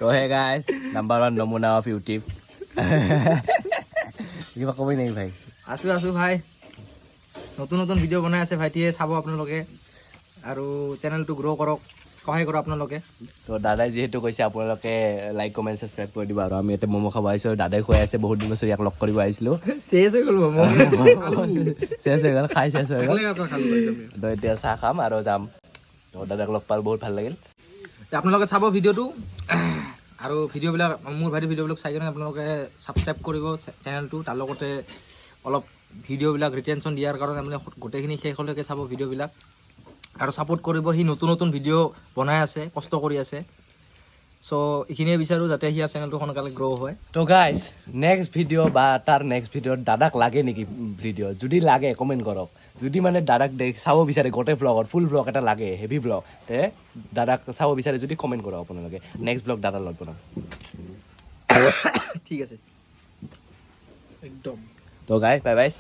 তো hey guys number 1 নমুনা of YouTube কিবা কবই নাই ভাই আছো ভাই নতুন নতুন ভিডিঅ' বনাই আছে ভাইটিয়ে চাব আপোনালোকে আৰু চেনেলটো গ্ৰ' কৰক সহায় কৰক আপোনালোকে তো দাদাই যেহেতু কৈছে আপোনালোকে লাইক কমেণ্ট ছাবস্ক্ৰাইব কৰি দিব আৰু আমি এতিয়া ম'ম' খাব আহিছোঁ দাদাই খুৱাই আছে বহুত দিন বছৰ ইয়াক লগ কৰিব আহিছিলোঁ চেছ হৈ গ'ল চেছ হৈ গ'ল খাই চেছ হৈ গ'ল তো এতিয়া চাহ খাম আৰু যাম তো দাদাক লগ পাল বহুত ভাল লাগিল আপোনালোকে চাব ভিডিঅ'টো আৰু ভিডিঅ'বিলাক মোৰ ভাইটিৰ ভিডিঅ'বিলাক চাই কিনে আপোনালোকে ছাবস্ক্ৰাইব কৰিব চেনেলটো তাৰ লগতে অলপ ভিডিঅ'বিলাক ৰিটেনশ্যন দিয়াৰ কাৰণে আপুনি গোটেইখিনি শেষলৈকে চাব ভিডিঅ'বিলাক আৰু ছাপোৰ্ট কৰিব সি নতুন নতুন ভিডিঅ' বনাই আছে কষ্ট কৰি আছে চ' এইখিনিয়ে বিচাৰোঁ যাতে সি চেনেলটো সোনকালে গ্ৰ' হয় তো গাইজ নেক্সট ভিডিঅ' বা তাৰ নেক্সট ভিডিঅ'ত দাদাক লাগে নেকি ভিডিঅ' যদি লাগে কমেণ্ট কৰক যদি মানে দাদাক চাব বিচাৰে গোটেই ব্লগত ফুল ব্লগ এটা লাগে হেভি ব্লগ তে দাদাক চাব বিচাৰে যদি কমেণ্ট কৰক আপোনালোকে নেক্সট ব্লগ দাদাৰ লগত বনাম ঠিক আছে একদম তো গাইজ বাই বাই